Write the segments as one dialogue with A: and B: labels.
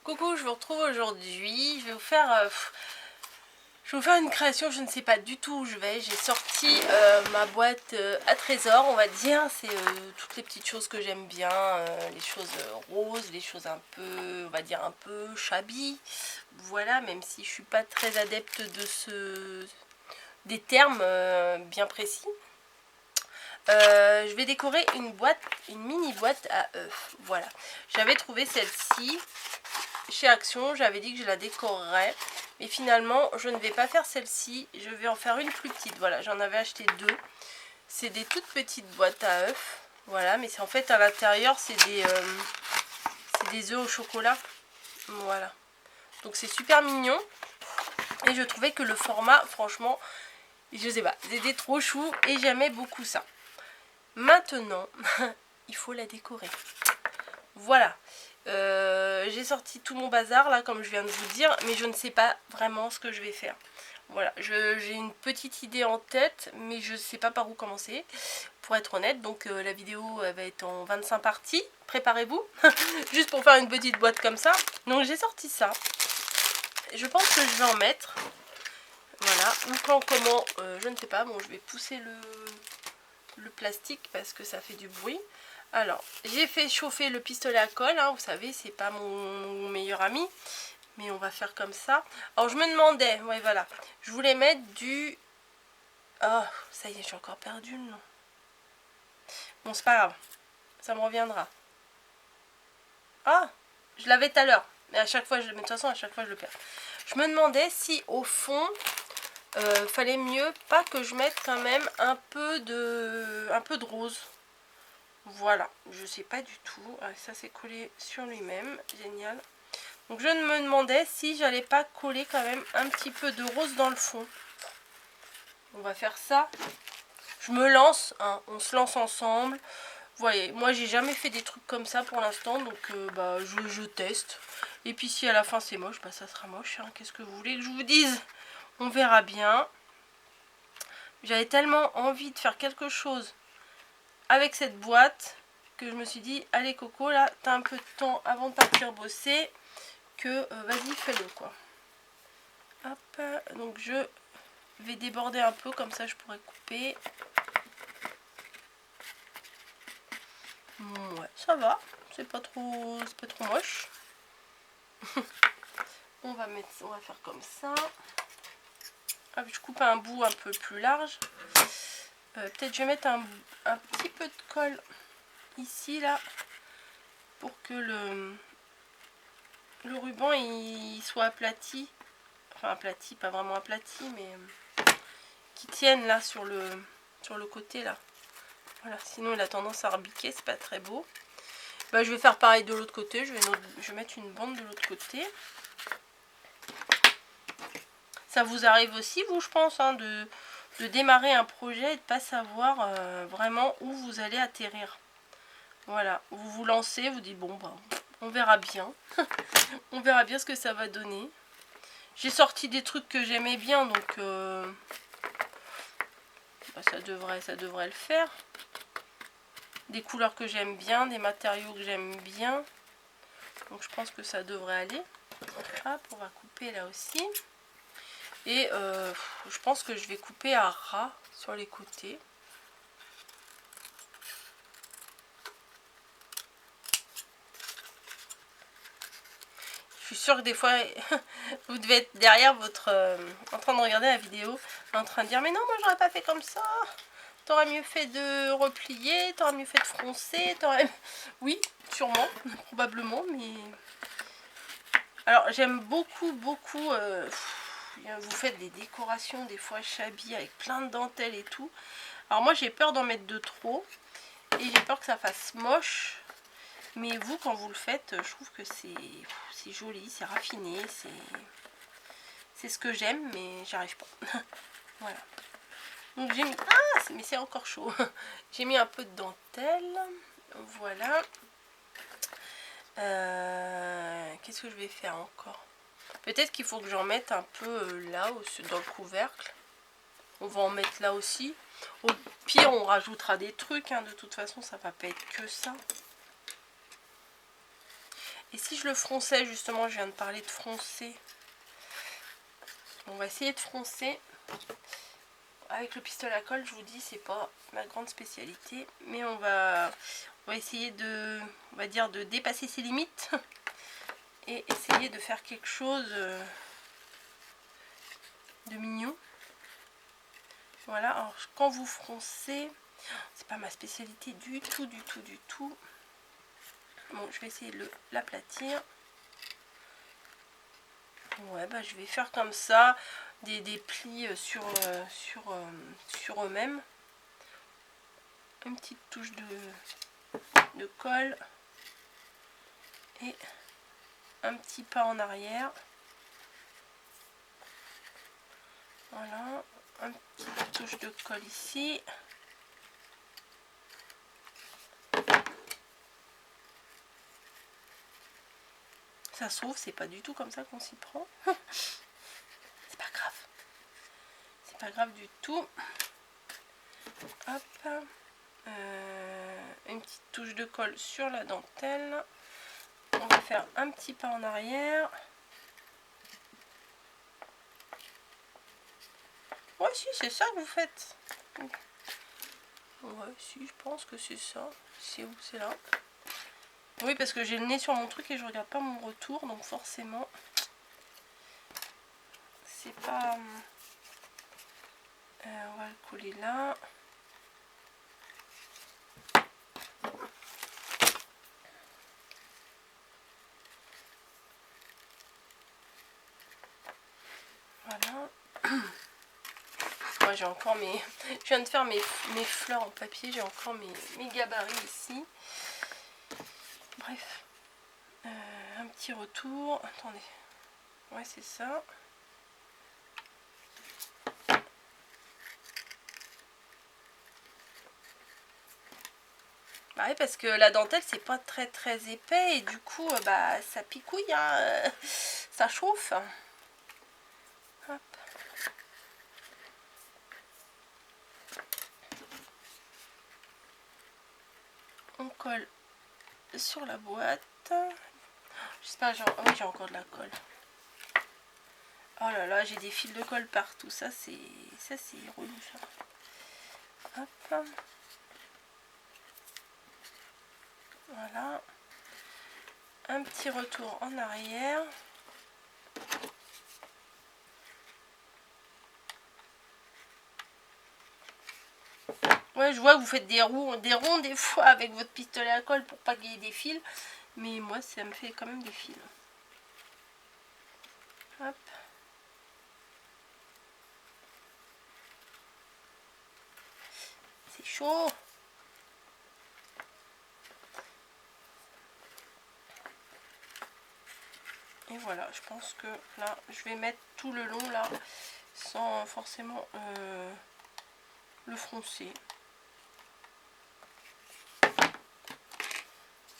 A: Coucou, je vous retrouve aujourd'hui. Je vais vous faire une création. Je ne sais pas du tout où je vais. J'ai sorti ma boîte à trésor, on va dire. C'est toutes les petites choses que j'aime bien, les choses roses, les choses un peu, on va dire un peu shabby. Voilà, même si je suis pas très adepte de des termes bien précis. Je vais décorer une boîte, une mini boîte à œufs. Voilà, j'avais trouvé celle-ci chez Action, j'avais dit que je la décorerais, mais finalement je ne vais pas faire celle-ci, je vais en faire une plus petite. Voilà, j'en avais acheté deux, c'est des toutes petites boîtes à œufs, voilà, mais c'est en fait à l'intérieur c'est des œufs au chocolat, voilà, donc c'est super mignon. Et je trouvais que le format, franchement, je sais pas, c'était trop chou et j'aimais beaucoup ça. Maintenant il faut la décorer, voilà. J'ai sorti tout mon bazar là comme je viens de vous dire, mais je ne sais pas vraiment ce que je vais faire. Voilà, j'ai une petite idée en tête, mais je ne sais pas par où commencer, pour être honnête. Donc la vidéo elle va être en 25 parties, préparez-vous, juste pour faire une petite boîte comme ça. Donc j'ai sorti ça, je pense que je vais en mettre, voilà, ou quand, comment, je ne sais pas. Bon, je vais pousser le plastique parce que ça fait du bruit. Alors, j'ai fait chauffer le pistolet à colle, hein, vous savez, c'est pas mon meilleur ami, mais on va faire comme ça. Alors, je me demandais, ouais, voilà, je voulais mettre du... Oh, ça y est, j'ai encore perdu le nom. Bon, c'est pas grave, ça me reviendra. Ah, je l'avais tout à l'heure, mais à chaque fois, de toute façon, à chaque fois, je le perds. Je me demandais si, au fond, fallait mieux pas que je mette quand même un peu de rose. Voilà, je sais pas du tout. Ah, ça c'est collé sur lui-même, génial. Donc je me demandais si j'allais pas coller quand même un petit peu de rose dans le fond. On va faire ça. Je me lance, hein, on se lance ensemble. Vous voyez, moi j'ai jamais fait des trucs comme ça pour l'instant, donc bah, je teste. Et puis si à la fin c'est moche, bah ça sera moche, hein. Qu'est-ce que vous voulez que je vous dise? On verra bien. J'avais tellement envie de faire quelque chose avec cette boîte que je me suis dit, allez Coco, là t'as un peu de temps avant de partir bosser, que vas-y fais-le quoi. Hop, donc je vais déborder un peu, comme ça je pourrais couper. Ouais, ça va, c'est pas trop moche. on va faire comme ça. Hop, je coupe un bout un peu plus large. Peut-être je vais mettre un petit peu de colle ici là, pour que le ruban il soit aplati, enfin aplati, pas vraiment aplati, mais qui tienne là sur le côté là. Voilà, sinon il a tendance à rebiquer, c'est pas très beau. Bah, je vais faire pareil de l'autre côté, je vais mettre une bande de l'autre côté. Ça vous arrive aussi, vous, je pense, hein, de démarrer un projet et de pas savoir vraiment où vous allez atterrir. Voilà, vous vous lancez, vous dites bon bah on verra bien. On verra bien ce que ça va donner. J'ai sorti des trucs que j'aimais bien, donc bah, ça devrait le faire. Des couleurs que j'aime bien, des matériaux que j'aime bien. Donc je pense que ça devrait aller. Hop, on va couper là aussi. Et je pense que je vais couper à ras sur les côtés. Je suis sûre que des fois, vous devez être derrière votre... en train de regarder la vidéo, en train de dire « Mais non, moi j'aurais pas fait comme ça. T'aurais mieux fait de replier, t'aurais mieux fait de froncer, t'aurais... » Oui, sûrement, probablement, mais... Alors, j'aime beaucoup, vous faites des décorations, des fois shabby, avec plein de dentelles et tout. Alors moi, j'ai peur d'en mettre de trop. Et j'ai peur que ça fasse moche. Mais vous, quand vous le faites, je trouve que c'est joli, c'est raffiné, c'est ce que j'aime, mais j'arrive pas. Voilà. Donc j'ai mis... Ah, mais c'est encore chaud. J'ai mis un peu de dentelle. Voilà. Qu'est-ce que je vais faire encore? Peut-être qu'il faut que j'en mette un peu là, dans le couvercle. On va en mettre là aussi. Au pire, on rajoutera des trucs, hein. De toute façon, ça va pas être que ça. Et si je le fronçais, justement, je viens de parler de froncer. On va essayer de froncer. Avec le pistolet à colle, je vous dis, c'est pas ma grande spécialité. Mais on va essayer de, on va dire, de dépasser ses limites. Et essayer de faire quelque chose de mignon. Voilà, alors quand vous froncez, c'est pas ma spécialité du tout, du tout, du tout. Bon, je vais essayer de l'aplatir. Ouais, bah je vais faire comme ça, des plis sur eux-mêmes. Une petite touche de colle. Et un petit pas en arrière. Voilà, une petite touche de colle ici. Ça se trouve, c'est pas du tout comme ça qu'on s'y prend. C'est pas grave. C'est pas grave du tout. Hop. Une petite touche de colle sur la dentelle. On va faire un petit pas en arrière. Ouais, si, c'est ça que vous faites. Ouais, si, je pense que c'est ça. C'est où? C'est là. Oui, parce que j'ai le nez sur mon truc et je regarde pas mon retour, donc forcément, c'est pas... on va le coller là. Voilà. Moi, j'ai encore mes... Je viens de faire mes fleurs en papier, j'ai encore mes gabarits ici. Bref. Un petit retour. Attendez. Ouais, c'est ça. Bah oui, parce que la dentelle, c'est pas très très épais et du coup, bah, ça picouille, hein, ça chauffe. Hop. On colle sur la boîte. J'espère que oui, j'ai encore de la colle. Oh là là, j'ai des fils de colle partout. Ça c'est relou ça. Hop. Voilà. Un petit retour en arrière. Ouais, je vois que vous faites des ronds des fois avec votre pistolet à colle pour pas qu'il y ait des fils. Mais moi, ça me fait quand même des fils. Hop. C'est chaud. Et voilà, je pense que là, je vais mettre tout le long là, sans forcément le froncer.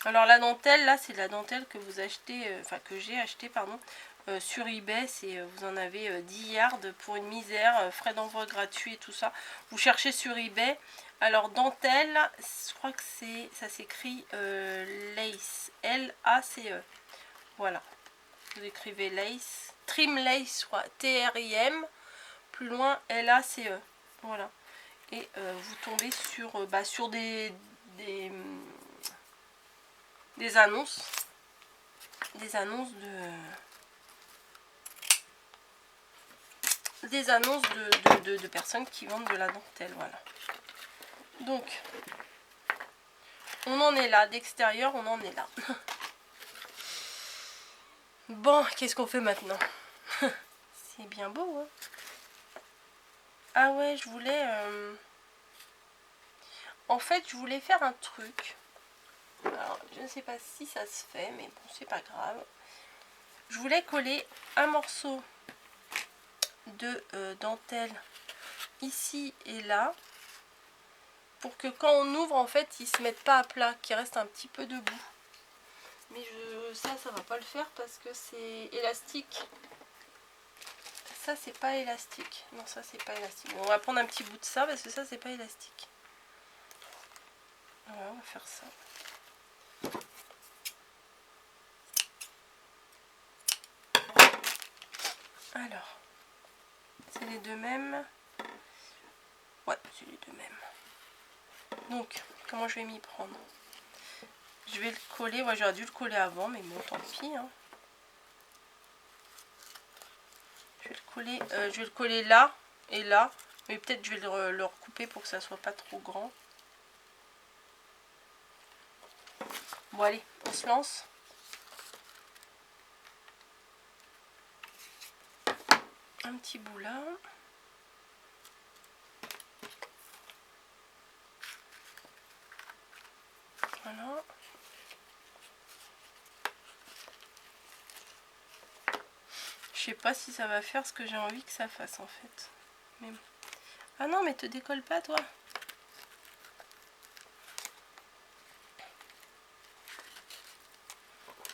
A: Alors la dentelle, là, c'est la dentelle que vous achetez, enfin que j'ai acheté, pardon, sur eBay. Vous en avez 10 yards pour une misère, frais d'envoi gratuits et tout ça. Vous cherchez sur eBay. Alors dentelle, je crois que ça s'écrit lace, L-A-C-E. Voilà. Vous écrivez lace, trim lace, je crois, T-R-I-M, plus loin L-A-C-E. Voilà. Et vous tombez sur des annonces. Des annonces de personnes qui vendent de la dentelle. Voilà. Donc, on en est là. D'extérieur, on en est là. Bon, qu'est-ce qu'on fait maintenant? C'est bien beau, hein? Ah ouais, je voulais... En fait, je voulais faire un truc. Alors, je ne sais pas si ça se fait, mais bon, c'est pas grave. Je voulais coller un morceau de dentelle ici et là, pour que quand on ouvre, en fait, ils se mettent pas à plat, qu'ils restent un petit peu debout. Mais ça va pas le faire parce que c'est élastique. Ça, c'est pas élastique. Non, ça, c'est pas élastique. Bon, on va prendre un petit bout de ça parce que ça, c'est pas élastique. Voilà, on va faire ça. Alors, c'est les deux mêmes. Ouais, c'est les deux mêmes. Donc, comment je vais m'y prendre? Je vais le coller. Ouais, j'aurais dû le coller avant, mais bon, tant pis. Hein. Je vais le coller là et là. Mais peut-être je vais le recouper pour que ça soit pas trop grand. Bon, allez, on se lance. Un petit bout là. Voilà. Je sais pas si ça va faire ce que j'ai envie que ça fasse en fait. Mais... Ah non, mais te décolle pas toi.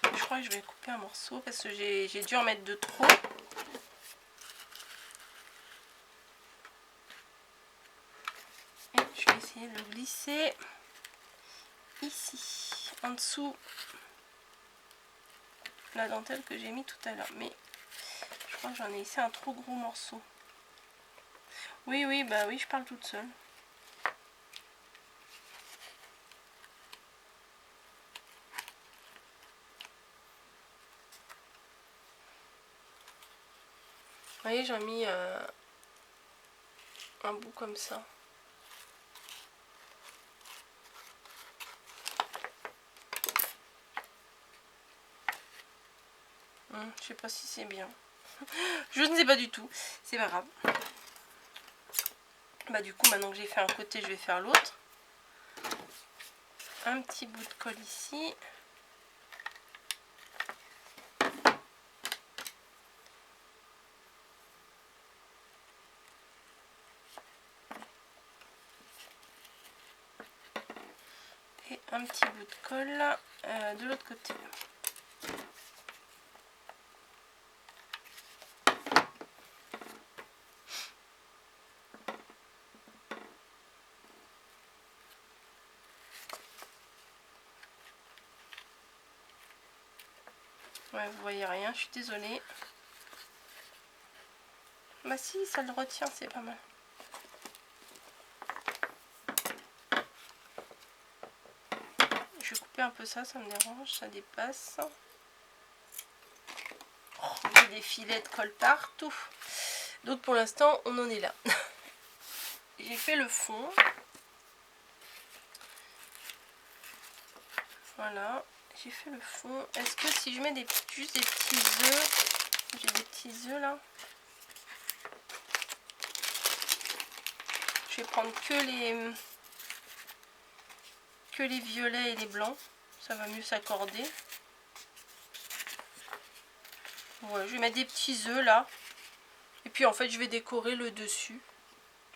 A: Je crois que je vais couper un morceau parce que j'ai dû en mettre de trop. Et je vais essayer de le glisser ici, en dessous la dentelle que j'ai mis tout à l'heure. Mais je crois que j'en ai laissé un trop gros morceau. Oui, oui, bah oui, je parle toute seule. Vous voyez, j'ai mis un bout comme ça. Je sais pas si c'est bien. Je ne sais pas du tout. C'est pas grave. Bah du coup, maintenant que j'ai fait un côté, je vais faire l'autre. Un petit bout de colle ici. Et un petit bout de colle de l'autre côté. Ouais, vous voyez rien, je suis désolée. Bah si, ça le retient, c'est pas mal. Je vais couper un peu ça, ça me dérange, ça dépasse. Oh, j'ai des filets de colle partout. Donc pour l'instant, on en est là. J'ai fait le fond. Voilà, j'ai fait le fond. Est-ce que si je mets juste des petits œufs, j'ai des petits œufs là. Je vais prendre que les violets et les blancs. Ça va mieux s'accorder. Ouais, je vais mettre des petits œufs là. Et puis en fait, je vais décorer le dessus.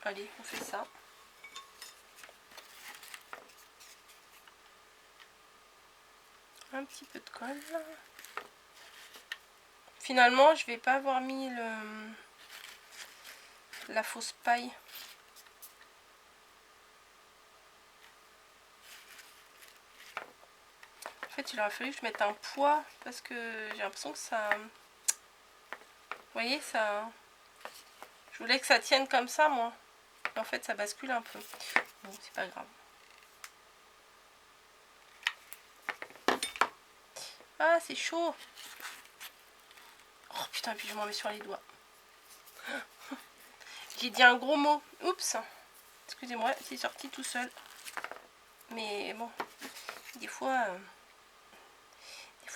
A: Allez, on fait ça. Un petit peu de colle. Finalement, je vais pas avoir mis la fausse paille. En fait, il aurait fallu que je mette un poids parce que j'ai l'impression que ça... Vous voyez, ça... Je voulais que ça tienne comme ça, moi. Et en fait, ça bascule un peu. Bon, c'est pas grave. Ah, c'est chaud. Oh putain, puis je m'en mets sur les doigts. J'ai dit un gros mot. Oups. Excusez-moi, c'est sorti tout seul. Mais bon, des fois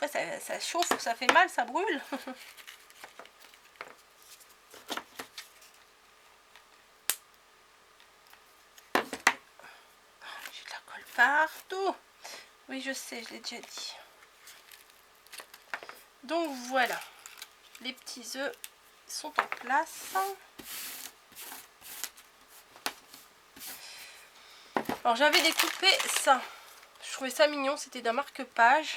A: ça chauffe, ça fait mal, ça brûle. J'ai de la colle partout. Oui, je sais, je l'ai déjà dit. Donc voilà, les petits œufs sont en place. Alors j'avais découpé ça. Je trouvais ça mignon, c'était d'un marque-page.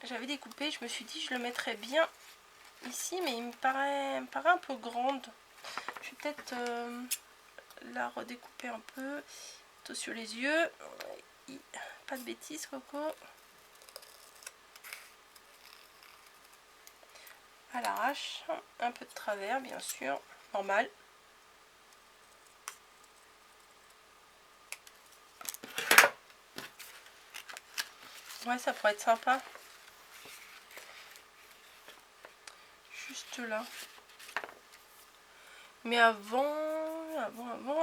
A: J'avais découpé, je me suis dit je le mettrais bien ici, mais il me paraît un peu grande. Je vais peut-être la redécouper un peu. Sur les yeux. Pas de bêtises, Coco. à l'arrache, un peu de travers bien sûr, normal. Ouais, ça pourrait être sympa. Juste là. Mais avant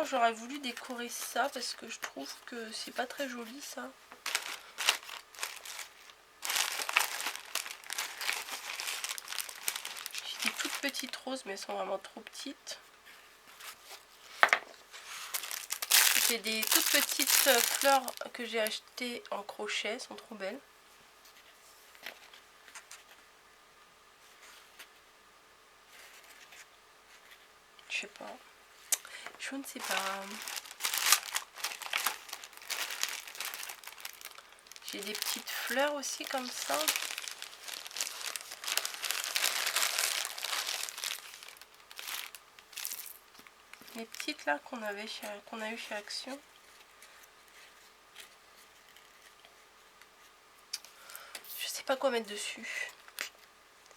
A: j'aurais voulu décorer ça parce que je trouve que c'est pas très joli ça. J'ai des toutes petites roses mais elles sont vraiment trop petites. J'ai des toutes petites fleurs que j'ai achetées en crochet, elles sont trop belles. Je sais pas. Je ne sais pas. J'ai des petites fleurs aussi comme ça. Les petites là qu'on a eu chez Action. Je sais pas quoi mettre dessus.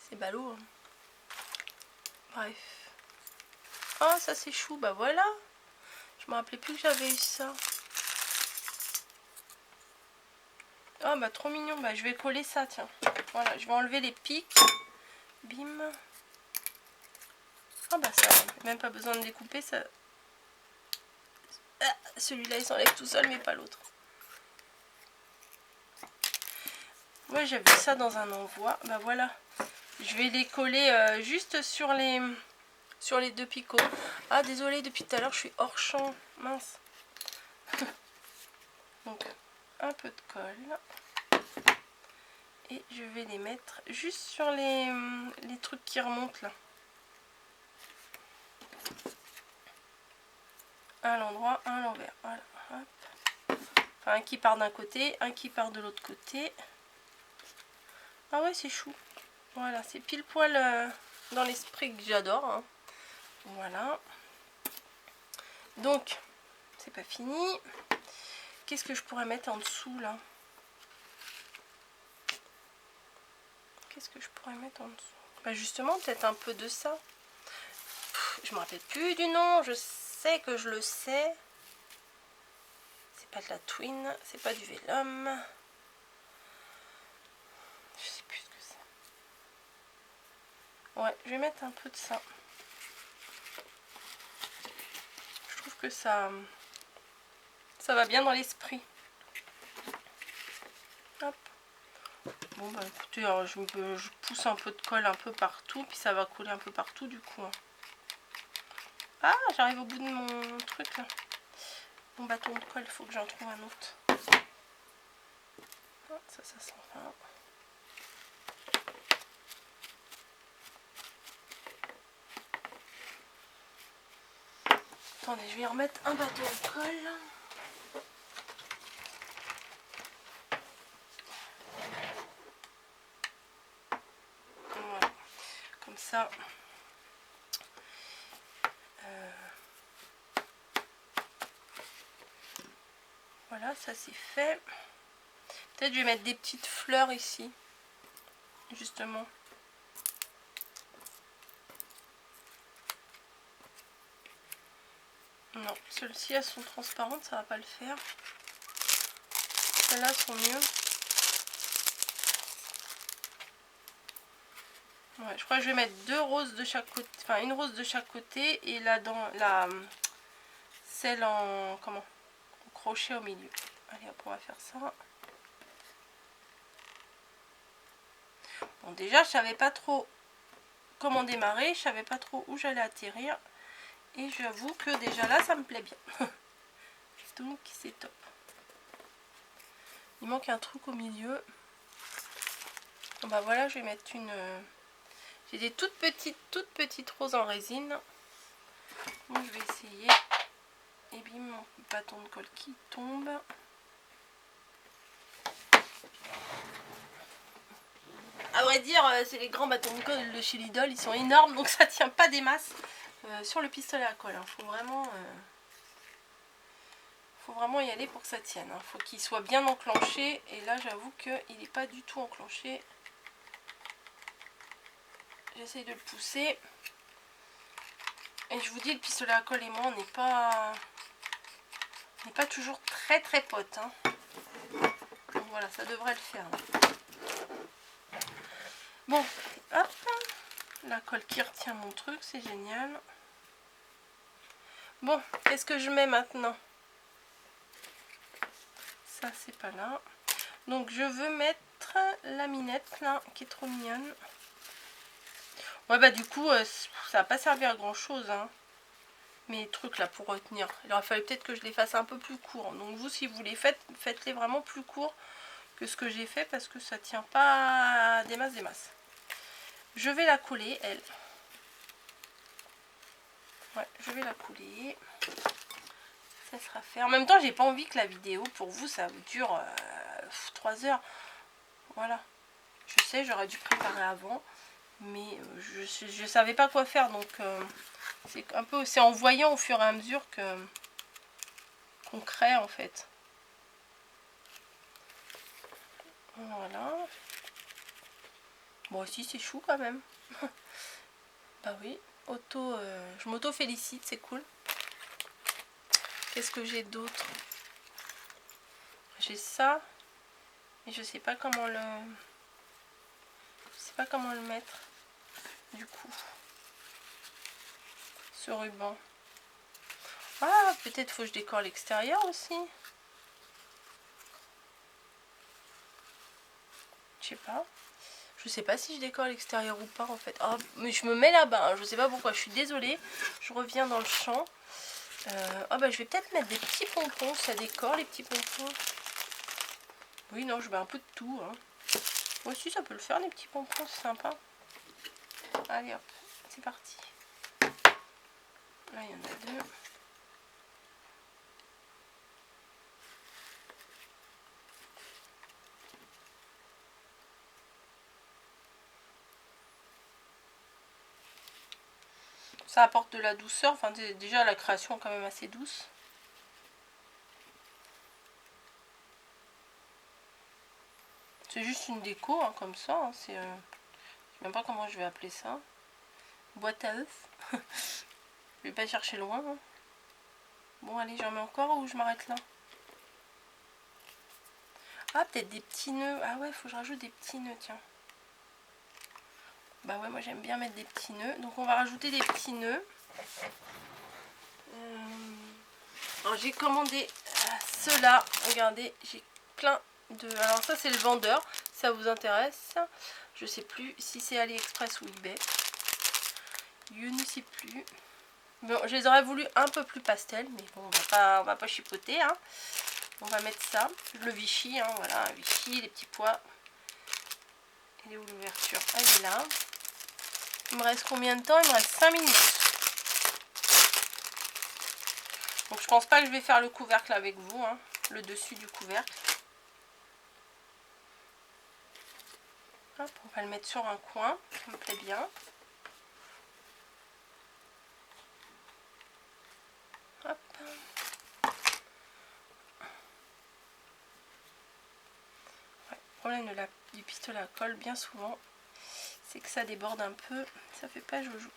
A: C'est ballot. Hein. Bref. Oh ça c'est chou, bah voilà. Je me rappelais plus que j'avais eu ça. Oh bah trop mignon, bah je vais coller ça tiens. Voilà, je vais enlever les pics. Bim. Ah bah ça, même pas besoin de découper ça. Ah, celui-là il s'enlève tout seul mais pas l'autre. Moi j'avais ça dans un envoi, bah voilà. Je vais les coller juste sur les deux picots. Ah désolé, depuis tout à l'heure je suis hors champ, mince. Donc un peu de colle. Et je vais les mettre juste sur les trucs qui remontent là. Un à l'endroit, un à l'envers. Voilà. Hop. Enfin, un qui part d'un côté, un qui part de l'autre côté. Ah ouais, c'est chou. Voilà, c'est pile poil dans l'esprit que j'adore. Hein. Voilà. Donc, c'est pas fini. Qu'est-ce que je pourrais mettre en dessous là? Qu'est-ce que je pourrais mettre en dessous? Bah justement, peut-être un peu de ça. Je me rappelle plus du nom. Je sais que je le sais. C'est pas de la twin, c'est pas du vélum. Je sais plus ce que c'est. Ouais, je vais mettre un peu de ça. Je trouve que ça va bien dans l'esprit. Hop. Bon bah écoutez, alors je pousse un peu de colle un peu partout, puis ça va coller un peu partout du coup. Hein. Ah, j'arrive au bout de mon truc là. Mon bâton de colle, il faut que j'en trouve un autre. Ah, ça s'en va. Attendez, je vais remettre un bâton de colle. Voilà, comme ça. Voilà, ça c'est fait. Peut-être je vais mettre des petites fleurs ici, justement. Non, celles-ci elles sont transparentes, ça va pas le faire. Celles-là sont mieux. Ouais, je crois que je vais mettre deux roses de chaque côté, enfin une rose de chaque côté et là dans celle en au crochet au milieu. Allez hop, on va faire ça. Bon déjà je savais pas trop comment démarrer, je savais pas trop où j'allais atterrir et j'avoue que déjà là ça me plaît bien. Donc c'est top. Il manque un truc au milieu. Bah voilà, je vais mettre une... J'ai des toutes petites roses en résine. Donc je vais essayer. Et bim, mon bâton de colle qui tombe. À vrai dire, c'est les grands bâtons de colle de chez Lidl, ils sont énormes, donc ça tient pas des masses sur le pistolet à colle. Hein. Faut vraiment y aller pour que ça tienne. Hein. Faut qu'il soit bien enclenché. Et là, j'avoue qu'il n'est pas du tout enclenché. j'essaye de le pousser. Et je vous dis, le pistolet à colle et moi, on n'est pas toujours très potes. Hein. Donc voilà, ça devrait le faire. Là. Bon, hop. La colle qui retient mon truc, c'est génial. Bon, qu'est-ce que je mets maintenant? Ça, c'est pas là. Donc, je veux mettre la minette, là, qui est trop mignonne. Ouais, bah du coup, ça va pas servir à grand-chose, hein. Mes trucs, là, pour retenir. Il aurait fallu peut-être que je les fasse un peu plus courts. Donc, vous, si vous les faites, faites-les vraiment plus courts que ce que j'ai fait, parce que ça tient pas des masses. Je vais la couler, elle. Ouais, je vais la couler. Ça sera fait. En même temps, j'ai pas envie que la vidéo, pour vous, ça vous dure 3 heures. Voilà. Je sais, j'aurais dû préparer avant. Mais je savais pas quoi faire. Donc, c'est un peu... C'est en voyant au fur et à mesure qu'on crée, en fait. Voilà. Bon, aussi, c'est chou, quand même. Bah oui. Je m'auto-félicite, c'est cool. Qu'est-ce que j'ai d'autre? J'ai ça. Mais je sais pas comment le... Je sais pas comment le mettre. Du coup. Ce ruban. Ah, peut-être faut que je décore l'extérieur aussi. Je sais pas. Je sais pas si je décore l'extérieur ou pas en fait. Oh, mais je me mets là-bas. Hein. Je sais pas pourquoi. Je suis désolée. Je reviens dans le champ. Ah bah je vais peut-être mettre des petits pompons. Ça décore les petits pompons. Oui, non, je mets un peu de tout. Hein. Moi aussi, ça peut le faire, les petits pompons. C'est sympa. Allez hop. C'est parti. Là, il y en a deux. Ça apporte de la douceur. Enfin, déjà, la création est quand même assez douce. C'est juste une déco, hein, comme ça. Hein, je ne sais même pas comment je vais appeler ça. Boîte à œufs. Je vais pas chercher loin. Hein. Bon, allez, j'en mets encore ou je m'arrête là? Ah, peut-être des petits nœuds. Ah ouais, faut que je rajoute des petits nœuds, tiens. Bah ouais, moi j'aime bien mettre des petits nœuds. Donc on va rajouter des petits nœuds. Alors j'ai commandé ceux-là. Regardez, j'ai plein de... Alors ça c'est le vendeur, si ça vous intéresse. Je sais plus si c'est AliExpress ou eBay. Je ne sais plus. Bon, je les aurais voulu un peu plus pastel, mais bon, on va pas chipoter. Hein. On va mettre ça. Le Vichy, hein, voilà, Vichy, les petits pois. Elle est où l'ouverture? Elle est là. Il me reste combien de temps? Il me reste 5 minutes. Donc je pense pas que je vais faire le couvercle avec vous, hein, le dessus du couvercle. Hop, on va le mettre sur un coin, ça me plaît bien. Hop. Ouais, le problème du pistolet à colle, bien souvent, c'est que ça déborde un peu, ça fait pas joujou.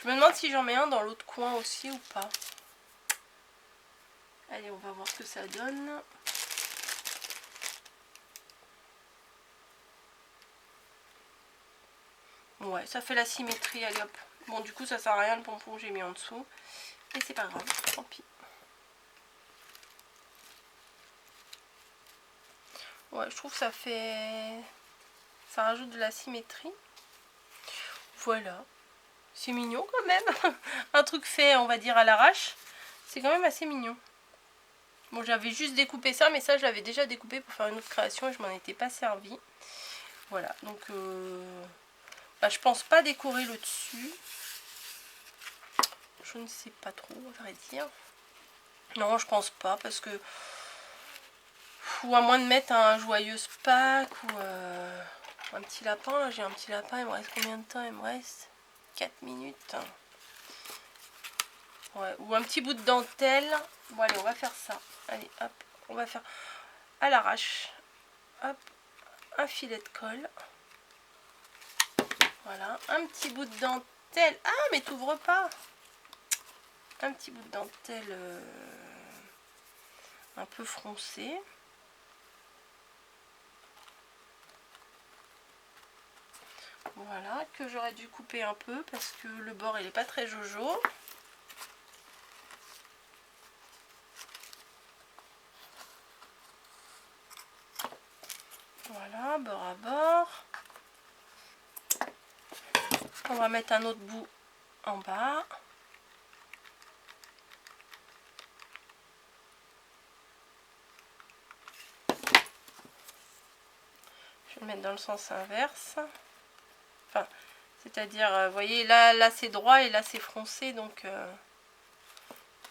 A: Je me demande si j'en mets un dans l'autre coin aussi ou pas. Allez, on va voir ce que ça donne. Ouais, ça fait la symétrie, allez hop. Bon, du coup, ça sert à rien le pompon que j'ai mis en dessous. Et c'est pas grave, tant pis. Ouais, je trouve que ça fait... Ça rajoute de la symétrie. Voilà. C'est mignon quand même. Un truc fait, on va dire, à l'arrache. C'est quand même assez mignon. Bon, j'avais juste découpé ça, mais ça, je l'avais déjà découpé pour faire une autre création et je m'en étais pas servi. Voilà, donc bah, je pense pas décorer le dessus. Je ne sais pas trop, à vrai dire. Non, je pense pas, parce que... Ou à moins de mettre un joyeuse Pâques ou un petit lapin. Là, j'ai un petit lapin, il me reste combien de temps? Il me reste 4 minutes. Ouais, ou un petit bout de dentelle. Bon, allez, on va faire ça. Allez, hop, on va faire à l'arrache. Hop, un filet de colle. Voilà, un petit bout de dentelle. Ah, mais t'ouvres pas. Un petit bout de dentelle un peu froncé. Voilà, que j'aurais dû couper un peu parce que le bord il est pas très jojo. Voilà, bord à bord. On va mettre un autre bout en bas. Je vais le mettre dans le sens inverse. Enfin, c'est-à-dire, vous voyez, là c'est droit et là c'est froncé, donc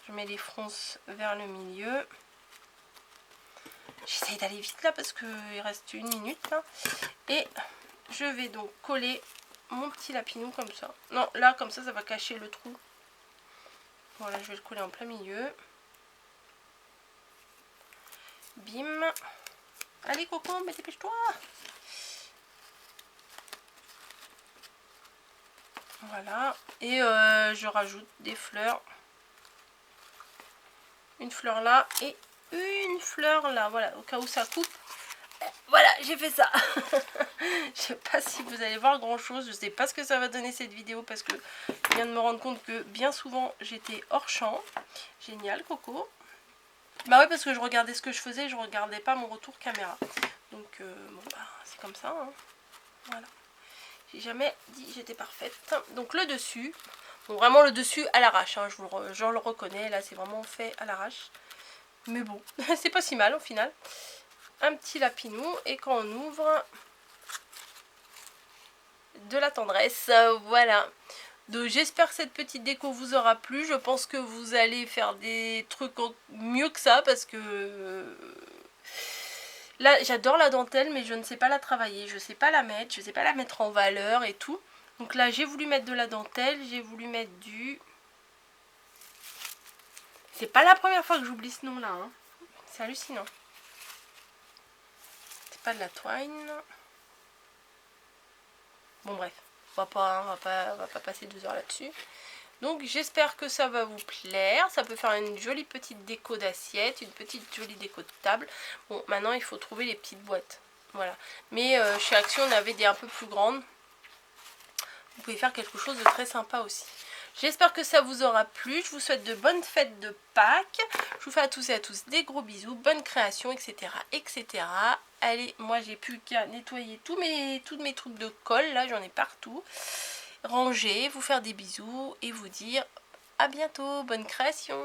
A: je mets les fronces vers le milieu. J'essaye d'aller vite là parce qu'il reste 1 minute là. Et je vais donc coller mon petit lapinou comme ça. Non, là comme ça va cacher le trou. Voilà, je vais le coller en plein milieu. Bim. Allez Coco, mais dépêche-toi. Voilà, et je rajoute des fleurs. Une fleur là et une fleur là, voilà, au cas où ça coupe. Voilà, j'ai fait ça. Je sais pas si vous allez voir grand chose, je sais pas ce que ça va donner cette vidéo parce que je viens de me rendre compte que bien souvent j'étais hors champ. Génial Coco. Bah ouais, parce que je regardais ce que je faisais, je regardais pas mon retour caméra. Donc bon bah c'est comme ça, hein. Voilà. J'ai jamais dit j'étais parfaite. Donc le dessus, bon vraiment le dessus à l'arrache, hein, je le reconnais, là c'est vraiment fait à l'arrache. Mais bon, c'est pas si mal au final. Un petit lapinou et quand on ouvre, de la tendresse, voilà. Donc j'espère que cette petite déco vous aura plu. Je pense que vous allez faire des trucs mieux que ça parce que là j'adore la dentelle mais je ne sais pas la travailler, je sais pas la mettre, je sais pas la mettre en valeur et tout. Donc là j'ai voulu mettre de la dentelle, j'ai voulu mettre du... C'est pas la première fois que j'oublie ce nom là, hein. C'est hallucinant. C'est pas de la twine. Bon bref, on va pas passer 2 heures là-dessus. Donc j'espère que ça va vous plaire. Ça peut faire une jolie petite déco d'assiette, une petite jolie déco de table. Bon, maintenant il faut trouver les petites boîtes. Voilà. Mais chez Action on avait des un peu plus grandes. Vous pouvez faire quelque chose de très sympa aussi. J'espère que ça vous aura plu. Je vous souhaite de bonnes fêtes de Pâques. Je vous fais à tous et à tous des gros bisous. Bonne création, etc. etc. Allez, moi j'ai plus qu'à nettoyer tous mes trucs de colle. Là, j'en ai partout. Ranger, vous faire des bisous et vous dire à bientôt. Bonne création.